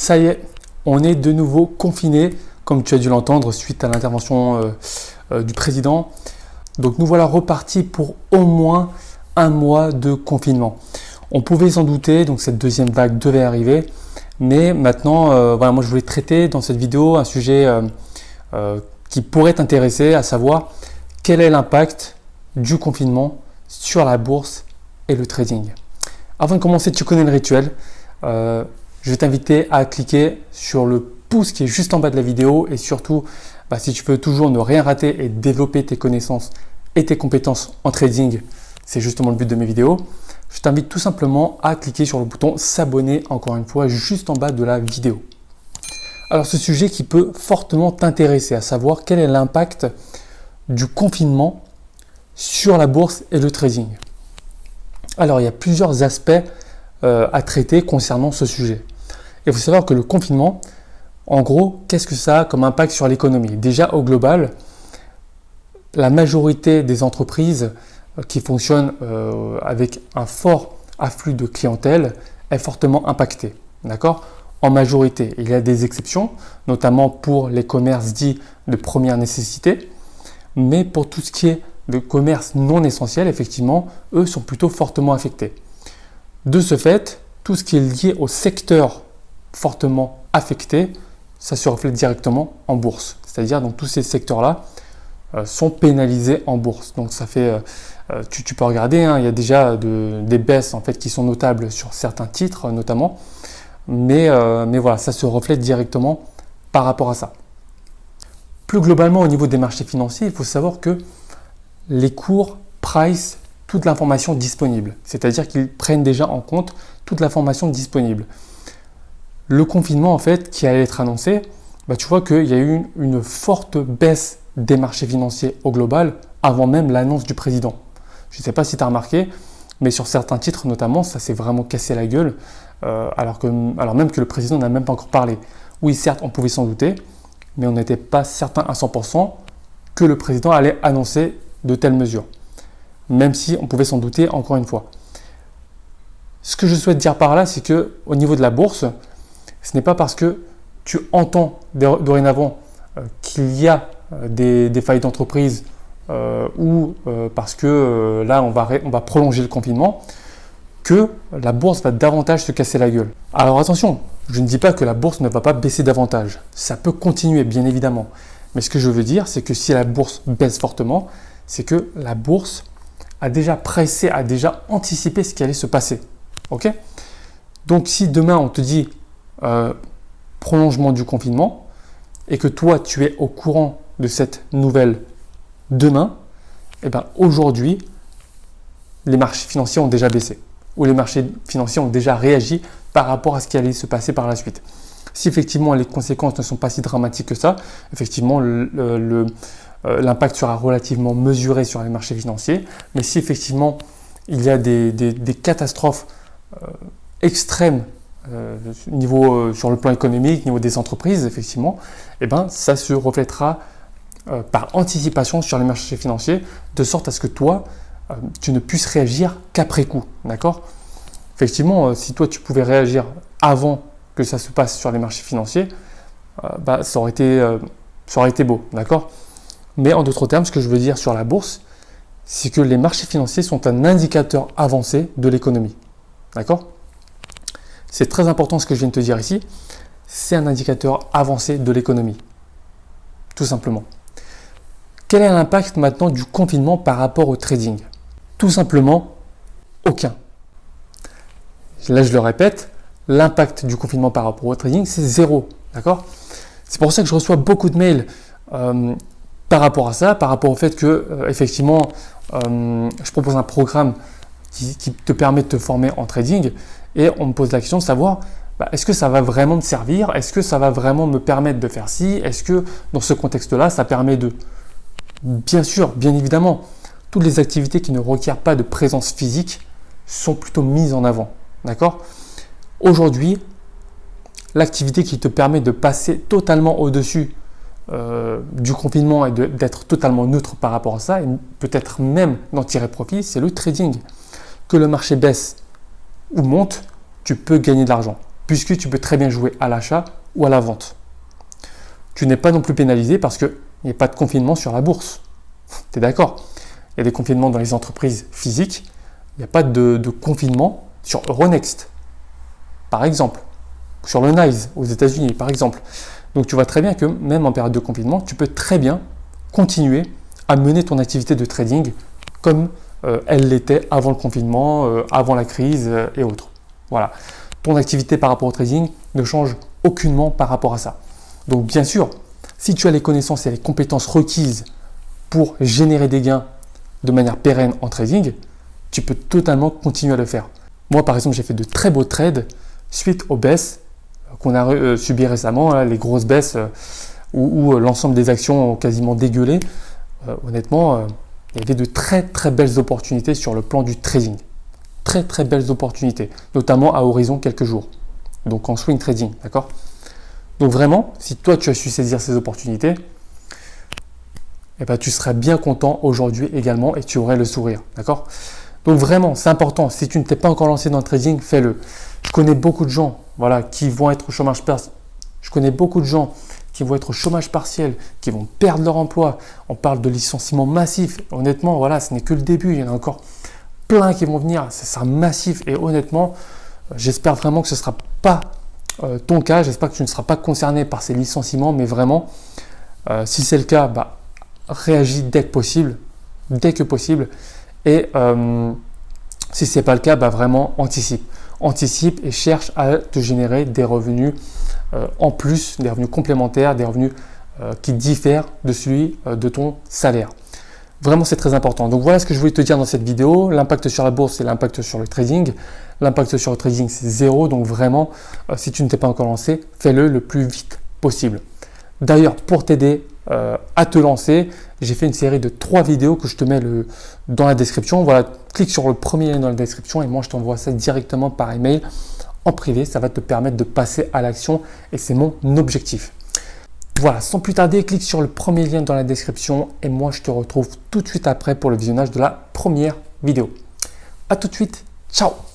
Ça y est, on est de nouveau confiné, comme tu as dû l'entendre suite à l'intervention du président. Donc nous voilà repartis pour au moins un mois de confinement. On pouvait s'en douter, donc cette deuxième vague devait arriver. Mais maintenant, voilà, moi je voulais traiter dans cette vidéo un sujet qui pourrait t'intéresser, à savoir quel est l'impact du confinement sur la bourse et le trading. Avant de commencer, tu connais le rituel. Je vais t'inviter à cliquer sur le pouce qui est juste en bas de la vidéo et surtout, si tu veux toujours ne rien rater et développer tes connaissances et tes compétences en trading, c'est justement le but de mes vidéos. Je t'invite tout simplement à cliquer sur le bouton s'abonner, encore une fois, juste en bas de la vidéo. Alors, ce sujet qui peut fortement t'intéresser, à savoir quel est l'impact du confinement sur la bourse et le trading. Alors, il y a plusieurs aspects à traiter concernant ce sujet. Il faut savoir que le confinement, en gros, qu'est-ce que ça a comme impact sur l'économie? Déjà, au global, la majorité des entreprises qui fonctionnent avec un fort afflux de clientèle est fortement impactée. D'accord? En majorité, il y a des exceptions, notamment pour les commerces dits de première nécessité, mais pour tout ce qui est de commerce non essentiel, effectivement, eux sont plutôt fortement affectés. De ce fait, tout ce qui est lié au secteur fortement affecté, ça se reflète directement en bourse. C'est-à-dire, donc tous ces secteurs-là sont pénalisés en bourse. Donc ça fait, tu peux regarder, il y a déjà des baisses en fait qui sont notables sur certains titres notamment, mais voilà, ça se reflète directement par rapport à ça. Plus globalement au niveau des marchés financiers, il faut savoir que les cours price toute l'information disponible, c'est-à-dire qu'ils prennent déjà en compte toute l'information disponible. Le confinement en fait qui allait être annoncé, tu vois qu'il y a eu une forte baisse des marchés financiers au global avant même l'annonce du président. Je ne sais pas si tu as remarqué, mais sur certains titres notamment, ça s'est vraiment cassé la gueule, alors même que le président n'a même pas encore parlé. Oui, certes, on pouvait s'en douter, mais on n'était pas certain à 100% que le président allait annoncer de telles mesures, même si on pouvait s'en douter encore une fois. Ce que je souhaite dire par là, c'est qu'au niveau de la bourse, ce n'est pas parce que tu entends dorénavant qu'il y a des failles d'entreprise ou parce que là on va prolonger le confinement que la bourse va davantage se casser la gueule. Alors attention, je ne dis pas que la bourse ne va pas baisser davantage. Ça peut continuer bien évidemment. Mais ce que je veux dire, c'est que si la bourse baisse fortement, c'est que la bourse a déjà pressé, a déjà anticipé ce qui allait se passer. Ok? Donc si demain on te dit prolongement du confinement et que toi tu es au courant de cette nouvelle demain, aujourd'hui les marchés financiers ont déjà baissé ou les marchés financiers ont déjà réagi par rapport à ce qui allait se passer par la suite. Si effectivement les conséquences ne sont pas si dramatiques que ça, effectivement l'impact sera relativement mesuré sur les marchés financiers, mais si effectivement il y a des catastrophes extrêmes sur le plan économique, niveau des entreprises, effectivement, ça se reflètera par anticipation sur les marchés financiers, de sorte à ce que toi, tu ne puisses réagir qu'après coup. D'accord? Effectivement, si toi, tu pouvais réagir avant que ça se passe sur les marchés financiers, ça aurait été beau. D'accord? Mais en d'autres termes, ce que je veux dire sur la bourse, c'est que les marchés financiers sont un indicateur avancé de l'économie. D'accord? C'est très important ce que je viens de te dire ici. C'est un indicateur avancé de l'économie. Tout simplement. Quel est l'impact maintenant du confinement par rapport au trading? Tout simplement, aucun. Là, je le répète, l'impact du confinement par rapport au trading, c'est zéro. D'accord? C'est pour ça que je reçois beaucoup de mails par rapport à ça, par rapport au fait que, effectivement, je propose un programme qui te permet de te former en trading et on me pose la question de savoir est-ce que ça va vraiment me servir? Est-ce que ça va vraiment me permettre de faire ci? Est-ce que dans ce contexte-là, ça permet de… Bien sûr, bien évidemment, toutes les activités qui ne requièrent pas de présence physique sont plutôt mises en avant. D'accord? Aujourd'hui, l'activité qui te permet de passer totalement au-dessus du confinement et d'être totalement neutre par rapport à ça, et peut-être même d'en tirer profit, c'est le trading. Que le marché baisse ou monte, tu peux gagner de l'argent. puisque tu peux très bien jouer à l'achat ou à la vente. Tu n'es pas non plus pénalisé parce qu'il n'y a pas de confinement sur la bourse. Tu es d'accord? Il y a des confinements dans les entreprises physiques, il n'y a pas de confinement sur Euronext, par exemple, sur le NYSE aux États-Unis, par exemple. Donc tu vois très bien que même en période de confinement, tu peux très bien continuer à mener ton activité de trading comme elle l'était avant le confinement, avant la crise et autres. Voilà. Ton activité par rapport au trading ne change aucunement par rapport à ça. Donc bien sûr, si tu as les connaissances et les compétences requises pour générer des gains de manière pérenne en trading, tu peux totalement continuer à le faire. Moi par exemple, j'ai fait de très beaux trades suite aux baisses qu'on a subies récemment, les grosses baisses où l'ensemble des actions ont quasiment dégueulé. Honnêtement, il y avait de très très belles opportunités sur le plan du trading. Très très belles opportunités, notamment à horizon quelques jours. Donc en swing trading, d'accord? Donc vraiment, si toi tu as su saisir ces opportunités, eh ben, tu serais bien content aujourd'hui également et tu aurais le sourire, d'accord? Donc vraiment, c'est important. Si tu ne t'es pas encore lancé dans le trading, fais-le. Je connais beaucoup de gens, voilà, qui vont être au chômage partiel. Je connais beaucoup de gens qui vont être au chômage partiel, qui vont perdre leur emploi. On parle de licenciements massifs. Honnêtement, voilà, ce n'est que le début. Il y en a encore plein qui vont venir. Ça sera massif et honnêtement, j'espère vraiment que ce ne sera pas ton cas. J'espère que tu ne seras pas concerné par ces licenciements, mais vraiment, si c'est le cas, réagis dès que possible. Et si ce n'est pas le cas, vraiment anticipe. Anticipe et cherche à te générer des revenus en plus, des revenus complémentaires, des revenus qui diffèrent de celui de ton salaire. Vraiment, c'est très important. Donc voilà ce que je voulais te dire dans cette vidéo. L'impact sur la bourse et l'impact sur le trading. L'impact sur le trading, c'est 0. Donc vraiment, si tu ne t'es pas encore lancé, fais-le le plus vite possible. D'ailleurs, pour t'aider à te lancer, j'ai fait une série de 3 vidéos que je te mets dans la description. Voilà, clique sur le premier lien dans la description et moi je t'envoie ça directement par email en privé. Ça va te permettre de passer à l'action et c'est mon objectif. Voilà, sans plus tarder, clique sur le premier lien dans la description et moi je te retrouve tout de suite après pour le visionnage de la première vidéo. À tout de suite, ciao!